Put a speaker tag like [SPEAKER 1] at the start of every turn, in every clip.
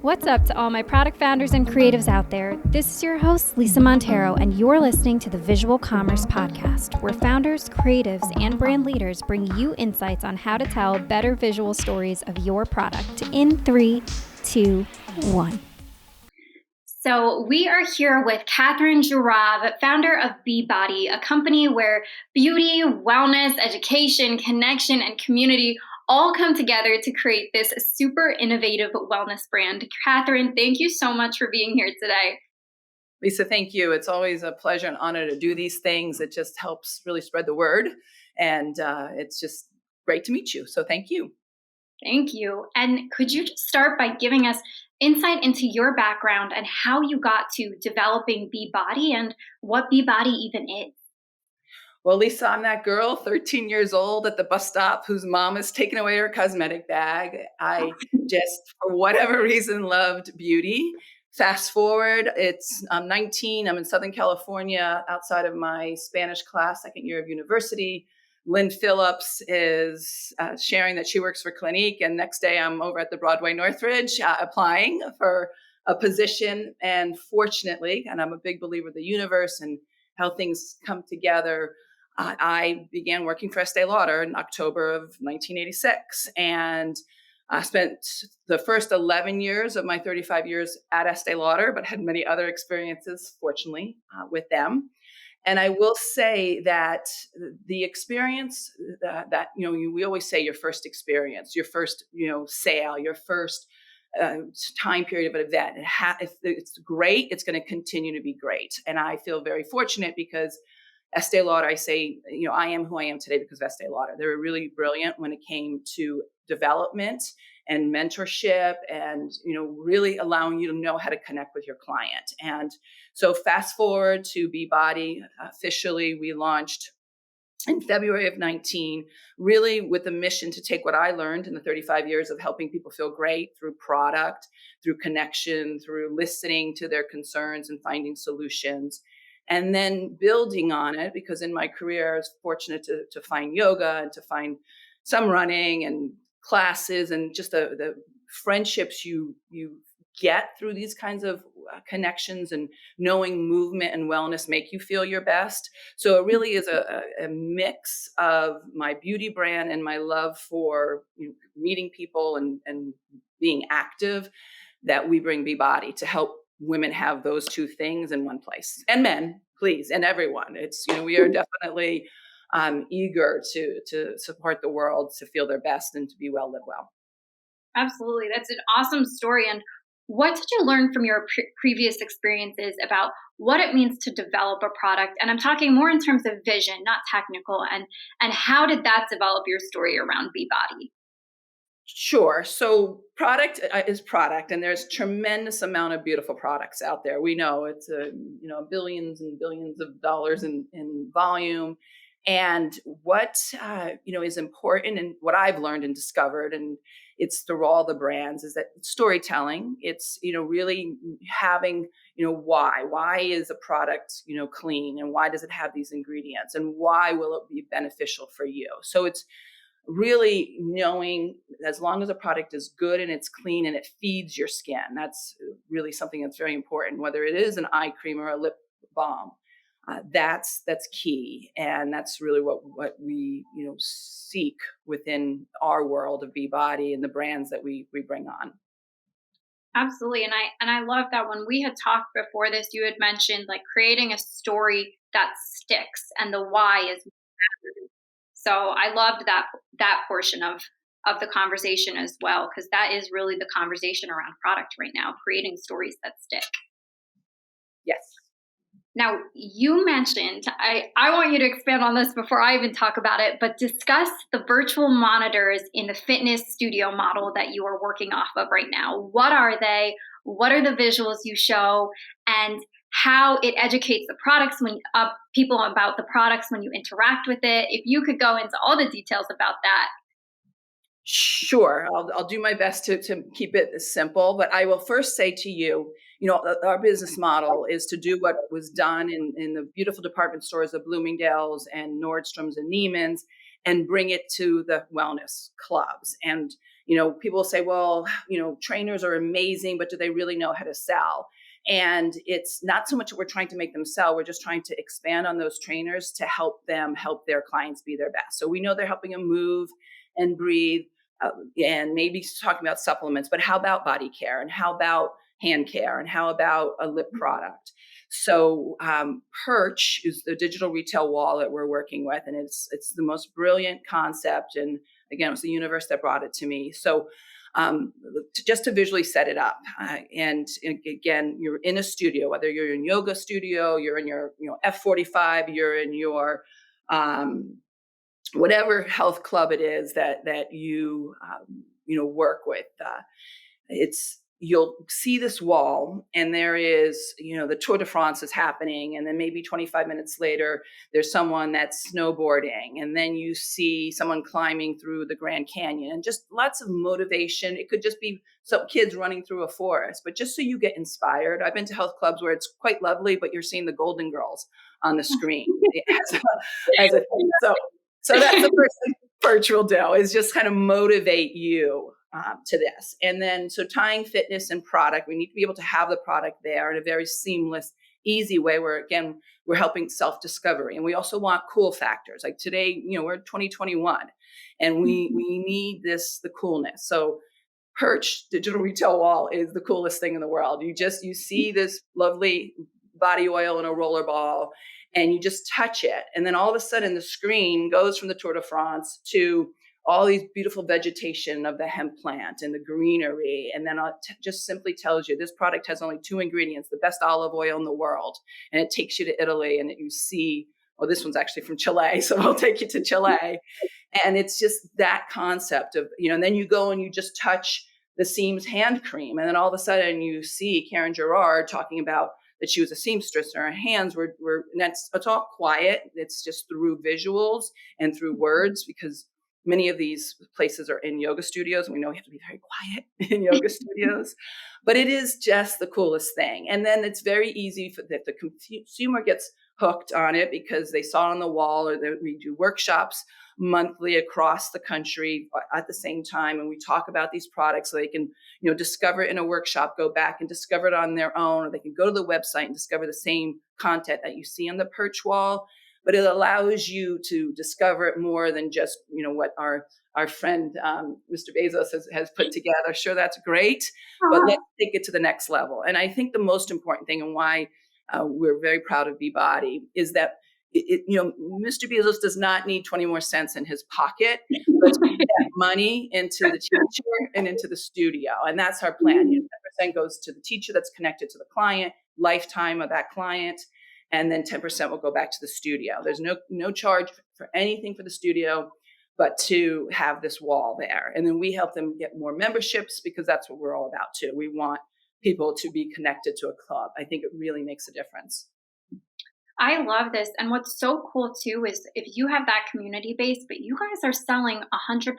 [SPEAKER 1] What's up to all my product founders and creatives out there? This is your host, Lisa Montero, and you're listening to the Visual Commerce Podcast, where founders, creatives, and brand leaders bring you insights on how to tell better visual stories of your product in 3, 2, 1. So we are here with Kathryn Jourav, founder of BeBody, a company where beauty, wellness, education, connection, and community all come together to create this super innovative wellness brand. Kathryn, thank you so much for being here today.
[SPEAKER 2] Lisa, thank you. It's always a pleasure and honor to do these things. It just helps really spread the word. And it's just great to meet you. So thank you.
[SPEAKER 1] Thank you. And could you just start by giving us insight into your background and how you got to developing BeBody and what BeBody even is?
[SPEAKER 2] Well, Lisa, I'm that girl, 13 years old at the bus stop whose mom has taken away her cosmetic bag. I just, for whatever reason, loved beauty. Fast forward, I'm 19. I'm in Southern California outside of my Spanish class, second year of university. Lynn Phillips is sharing that she works for Clinique. And next day I'm over at the Broadway Northridge applying for a position. And fortunately, and I'm a big believer in the universe and how things come together, I began working for Estee Lauder in October of 1986. And I spent the first 11 years of my 35 years at Estee Lauder, but had many other experiences, fortunately, with them. And I will say that the experience that we always say your first experience, your first, sale, your first time period of an event, if it's great, it's going to continue to be great. And I feel very fortunate because Estee Lauder, I say, I am who I am today because of Estee Lauder. They were really brilliant when it came to development and mentorship and, really allowing you to know how to connect with your client. And so fast forward to BeBody, officially we launched in February of 19, really with the mission to take what I learned in the 35 years of helping people feel great through product, through connection, through listening to their concerns and finding solutions. And then building on it, because in my career I was fortunate to find yoga and to find some running and classes and just the friendships you get through these kinds of connections and knowing movement and wellness make you feel your best. So it really is a mix of my beauty brand and my love for meeting people and being active that we bring BeBody to help women have those two things in one place, and men, please, and everyone. It's, we are definitely eager to support the world to feel their best and to be well, live well.
[SPEAKER 1] Absolutely. That's an awesome story. And what did you learn from your previous experiences about what it means to develop a product? And I'm talking more in terms of vision, not technical. And how did that develop your story around BeBody?
[SPEAKER 2] Sure. So product is product, and there's tremendous amount of beautiful products out there. We know it's billions and billions of dollars in volume. And what is important, and what I've learned and discovered, and it's through all the brands, is that storytelling. It's really having why is a product clean, and why does it have these ingredients, and why will it be beneficial for you? So it's really knowing as long as a product is good and it's clean and it feeds your skin, that's really something that's very important, whether it is an eye cream or a lip balm. That's key. And that's really what we, seek within our world of BeBody and the brands that we bring on.
[SPEAKER 1] Absolutely. And I love that when we had talked before this, you had mentioned like creating a story that sticks and the why is. So I loved that portion of the conversation as well, because that is really the conversation around product right now, creating stories that stick.
[SPEAKER 2] Yes.
[SPEAKER 1] Now, you mentioned, I want you to expand on this before I even talk about it, but discuss the virtual monitors in the fitness studio model that you are working off of right now. What are they? What are the visuals you show? And how it educates the products people about the products when you interact with it. If you could go into all the details about that.
[SPEAKER 2] Sure. I'll do my best to keep it simple, but I will first say to you, our business model is to do what was done in the beautiful department stores of Bloomingdale's and Nordstrom's and Neiman's and bring it to the wellness clubs. And, People say, well, trainers are amazing, but do they really know how to sell? And it's not so much that we're trying to make them sell. We're just trying to expand on those trainers to help them help their clients be their best. So we know they're helping them move and breathe, and maybe talking about supplements, but how about body care, and how about hand care, and how about a lip product? So Perch is the digital retail wallet we're working with, and it's the most brilliant concept. And again, it was the universe that brought it to me. So just to visually set it up, and again, you're in a studio, whether you're in yoga studio, you're in your F45, you're in your whatever health club it is that you work with. You'll see this wall, and there is, the Tour de France is happening. And then maybe 25 minutes later, there's someone that's snowboarding. And then you see someone climbing through the Grand Canyon, and just lots of motivation. It could just be some kids running through a forest, but just so you get inspired. I've been to health clubs where it's quite lovely, but you're seeing the Golden Girls on the screen as a thing. So that's the first thing Perch will do, is just kind of motivate you to this. And then, so tying fitness and product, we need to be able to have the product there in a very seamless, easy way where, again, we're helping self-discovery. And we also want cool factors. Like today, we're 2021, and we need the coolness. So Perch digital retail wall is the coolest thing in the world. You see this lovely body oil in a roller ball, and you just touch it. And then all of a sudden the screen goes from the Tour de France to all these beautiful vegetation of the hemp plant and the greenery. And then it just simply tells you this product has only 2 ingredients, the best olive oil in the world. And it takes you to Italy, and you see, this one's actually from Chile, so I'll take you to Chile. And it's just that concept of, and then you go and you just touch the Seams hand cream. And then all of a sudden you see Karen Jourav talking about that she was a seamstress, and her hands were and it's all quiet. It's just through visuals and through words, because many of these places are in yoga studios, and we know we have to be very quiet in yoga studios, but it is just the coolest thing. And then it's very easy that the consumer gets hooked on it because they saw it on the wall, or we do workshops monthly across the country at the same time. And we talk about these products so they can, discover it in a workshop, go back and discover it on their own, or they can go to the website and discover the same content that you see on the Perch wall. But it allows you to discover it more than just, what our friend, Mr. Bezos has put together. Sure, that's great, but let's take it to the next level. And I think the most important thing, and why we're very proud of BeBody, is that Mr. Bezos does not need 20 more cents in his pocket. Let's put that money into the teacher and into the studio. And that's our plan. 10% goes to the teacher that's connected to the client, lifetime of that client. And then 10% will go back to the studio. There's no charge for anything for the studio, but to have this wall there. And then we help them get more memberships, because that's what we're all about too. We want people to be connected to a club. I think it really makes a difference.
[SPEAKER 3] I love this. And what's so cool too is if you have that community base, but you guys are selling 100%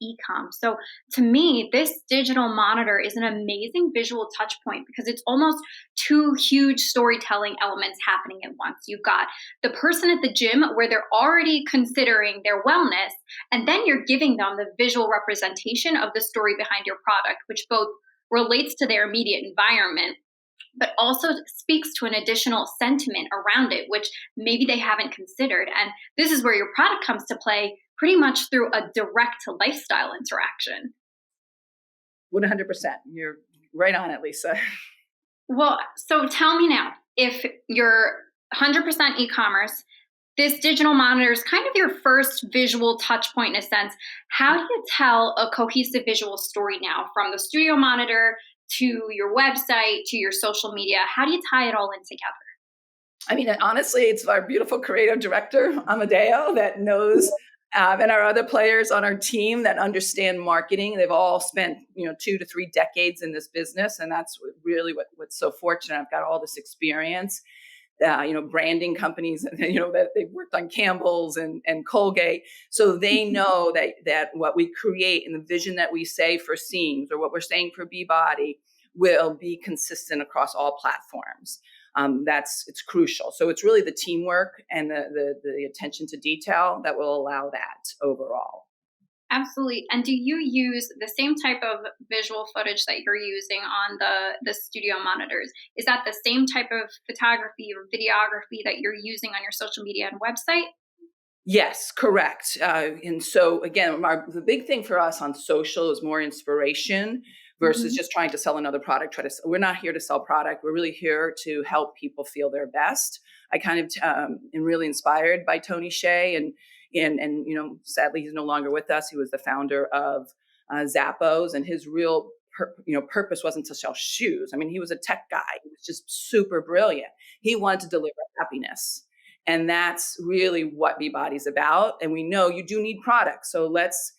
[SPEAKER 3] e-com. So to me, this digital monitor is an amazing visual touch point, because it's almost 2 huge storytelling elements happening at once. You've got the person at the gym where they're already considering their wellness, and then you're giving them the visual representation of the story behind your product, which both relates to their immediate environment, but also speaks to an additional sentiment around it, which maybe they haven't considered. And this is where your product comes to play, pretty much through a direct to lifestyle interaction.
[SPEAKER 2] 100%. You're right on it, Lisa.
[SPEAKER 3] Well, so tell me now, if you're 100% e-commerce, this digital monitor is kind of your first visual touch point in a sense. How do you tell a cohesive visual story now, from the studio monitor to your website, to your social media? How do you tie it all in together?
[SPEAKER 2] I mean, honestly, it's our beautiful creative director, Amadeo, that knows, and our other players on our team that understand marketing. They've all spent, 2 to 3 decades in this business. And that's really what's so fortunate. I've got all this experience, branding companies, that they've worked on Campbell's and Colgate. So they know that what we create and the vision that we say for Seams, or what we're saying for BeBody, will be consistent across all platforms. It's crucial. So it's really the teamwork and the attention to detail that will allow that overall.
[SPEAKER 3] Absolutely. And do you use the same type of visual footage that you're using on the studio monitors? Is that the same type of photography or videography that you're using on your social media and website?
[SPEAKER 2] Yes, correct. And so again, the big thing for us on social is more inspiration versus
[SPEAKER 3] Mhm.
[SPEAKER 2] just trying to sell another product. We're not here to sell product. We're really here to help people feel their best. I kind of am really inspired by Tony Hsieh, and sadly he's no longer with us. He was the founder of Zappos, and his real purpose wasn't to sell shoes. I mean, he was a tech guy. He was just super brilliant. He wanted to deliver happiness. And that's really what BeBody's about. And we know you do need products. So let's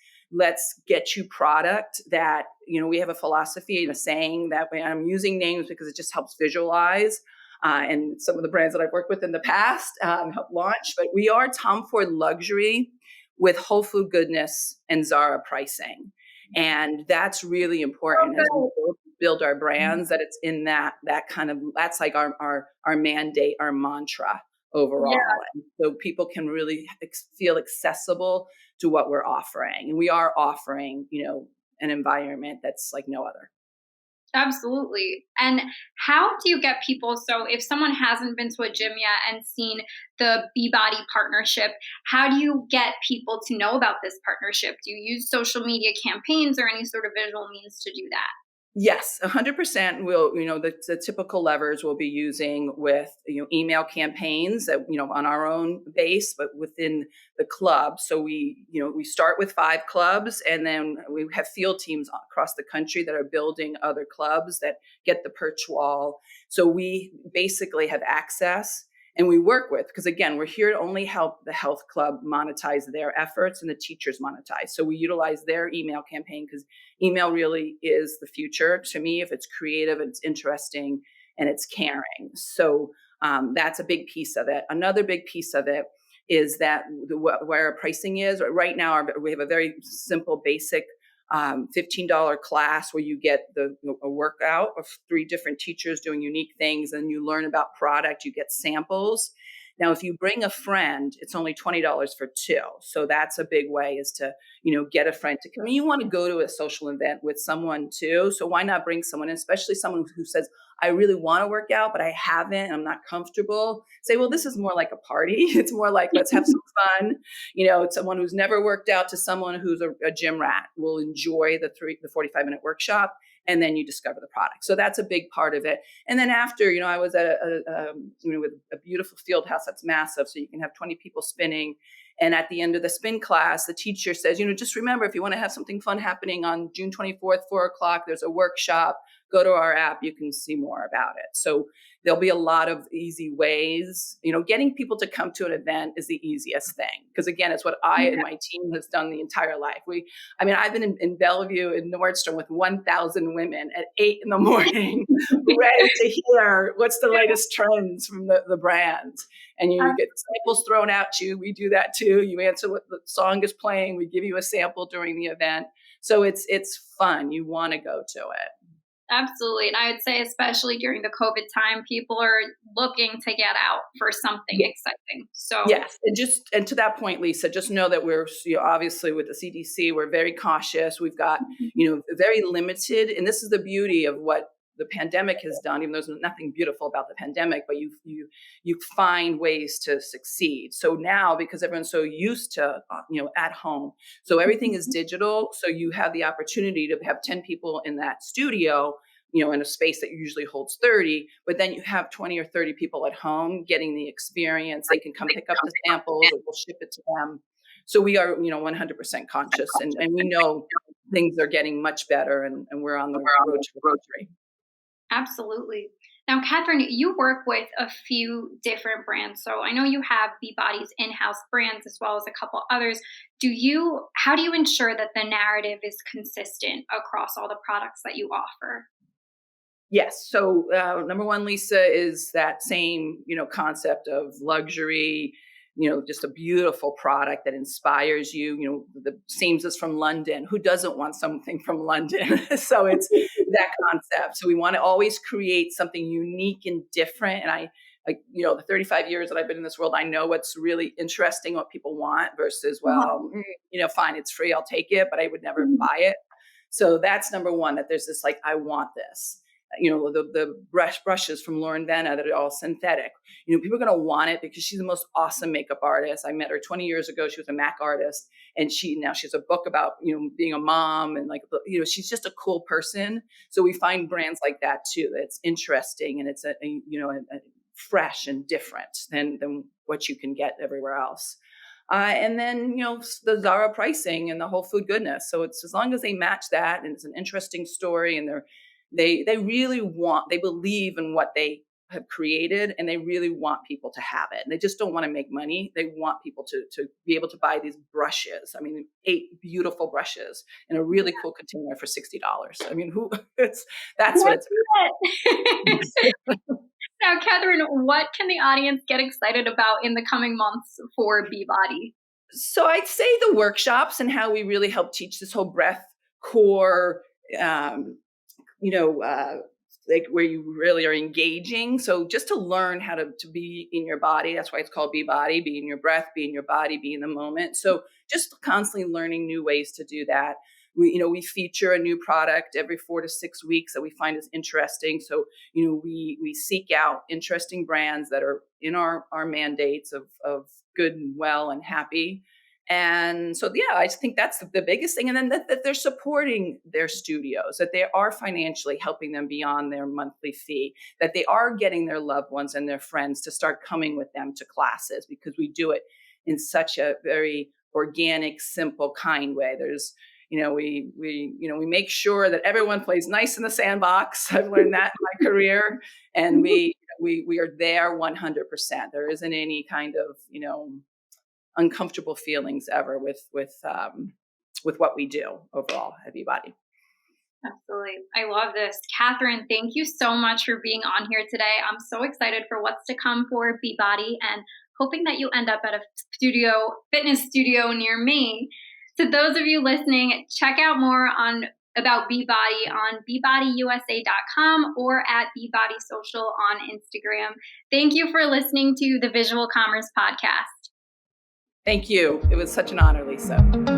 [SPEAKER 2] get you product that, we have a philosophy and a saying that I'm using names because it just helps visualize. And some of the brands that I've worked with in the past help launch. But we are Tom Ford Luxury with Whole Food Goodness and Zara pricing. And that's really important as we build our brands, that it's in that kind of, that's like our mandate, our mantra overall.
[SPEAKER 3] Yeah.
[SPEAKER 2] And so people can really feel accessible to what we're offering. And we are offering, an environment that's like no other.
[SPEAKER 3] Absolutely. And how do you get people? So, if someone hasn't been to a gym yet and seen the BeBody partnership, how do you get people to know about this partnership? Do you use social media campaigns or any sort of visual means to do that?
[SPEAKER 2] Yes, 100%. We'll, the typical levers we'll be using with, email campaigns that, on our own base, but within the club. So we start with 5 clubs, and then we have field teams across the country that are building other clubs that get the perch wall. So we basically have access, and we work with, because again, we're here to only help the health club monetize their efforts and the teachers monetize. So we utilize their email campaign because email really is the future to me. If it's creative, it's interesting, and it's caring. So that's a big piece of it. Another big piece of it is that where our pricing is right now. We have a very simple, basic $15 class where you get a workout of 3 different teachers doing unique things, and you learn about product, you get samples. Now, if you bring a friend, it's only $20 for 2. So that's a big way, is to, get a friend to come. You want to go to a social event with someone too. So why not bring someone, especially someone who says, I really want to work out, but I haven't, and I'm not comfortable. Say, well, this is more like a party. It's more like, let's have some fun. It's someone who's never worked out to someone who's a gym rat will enjoy the 45-minute workshop, and then you discover the product. So that's a big part of it. And then after, I was at with a beautiful field house that's massive, so you can have 20 people spinning. And at the end of the spin class, the teacher says, just remember, if you want to have something fun happening on June 24th, 4:00, there's a workshop. Go to our app. You can see more about it. So there'll be a lot of easy ways. Getting people to come to an event is the easiest thing. Because again, it's what I and my team has done the entire life. I've been in Bellevue in Nordstrom with 1,000 women at 8 in the morning, ready to hear what's the latest trends from the brands. And you get samples thrown at you. We do that too. You answer what the song is playing. We give you a sample during the event. So it's fun. You want to go to it.
[SPEAKER 3] Absolutely. And I would say, especially during the COVID time, people are looking to get out for something exciting. So,
[SPEAKER 2] yes. And to that point, Lisa, just know that we're, obviously with the CDC, we're very cautious. We've got, very limited. And this is the beauty of what the pandemic has done, even though there's nothing beautiful about the pandemic, but you find ways to succeed. So now, because everyone's so used to, at home, so everything is digital. So you have the opportunity to have 10 people in that studio, in a space that usually holds 30, but then you have 20 or 30 people at home getting the experience. They can come pick up the samples, and we'll ship it to them. So we are, 100% conscious, and we know things are getting much better, and we're on the road to recovery.
[SPEAKER 3] Absolutely. Now, Kathryn, you work with a few different brands. So I know you have BeBody's in-house brands as well as a couple others. How do you ensure that the narrative is consistent across all the products that you offer?
[SPEAKER 2] Yes. So number one, Lisa, is that same, concept of luxury, just a beautiful product that inspires you. The seams is from London. Who doesn't want something from London? So it's that concept. So we want to always create something unique and different. And like, the 35 years that I've been in this world, I know what's really interesting, what people want versus, fine, it's free, I'll take it, but I would never buy it. So that's number one, that there's this, like, I want this. The brushes from Lauren Venna that are all synthetic. People are going to want it because she's the most awesome makeup artist. I met her 20 years ago. She was a MAC artist, and she has a book about, being a mom, and she's just a cool person. So we find brands like that too, that's interesting, and it's a fresh and different than what you can get everywhere else. And then, the Zara pricing and the whole food goodness. So it's, as long as they match that and it's an interesting story, and they believe in what they have created, and they really want people to have it. And they just don't want to make money. They want people to be able to buy these brushes. I mean, 8 beautiful brushes in a really cool container for $60. I mean, that's what it's about.
[SPEAKER 3] Now, Kathryn, what can the audience get excited about in the coming months for BeBody?
[SPEAKER 2] So I'd say the workshops and how we really help teach this whole breath, core, like where you really are engaging. So just to learn how to be in your body. That's why it's called BeBody, be in your breath, be in your body, be in the moment. So just constantly learning new ways to do that. We feature a new product every 4 to 6 weeks that we find is interesting. So, we seek out interesting brands that are in our mandates of good and well and happy. And so, I think that's the biggest thing. And then that they're supporting their studios, that they are financially helping them beyond their monthly fee, that they are getting their loved ones and their friends to start coming with them to classes, because we do it in such a very organic, simple, kind way. There's, we make sure that everyone plays nice in the sandbox. I've learned that in my career, and we are there 100%. There isn't any kind of, uncomfortable feelings ever with what we do overall at BeBody.
[SPEAKER 3] Absolutely. I love this. Kathryn, thank you so much for being on here today. I'm so excited for what's to come for BeBody, and hoping that you end up at a fitness studio near me. To those of you listening, check out more about BeBody on BeBodyUSA.com or at BeBody Social on Instagram. Thank you for listening to the Visual Commerce Podcast.
[SPEAKER 2] Thank you. It was such an honor, Lisa.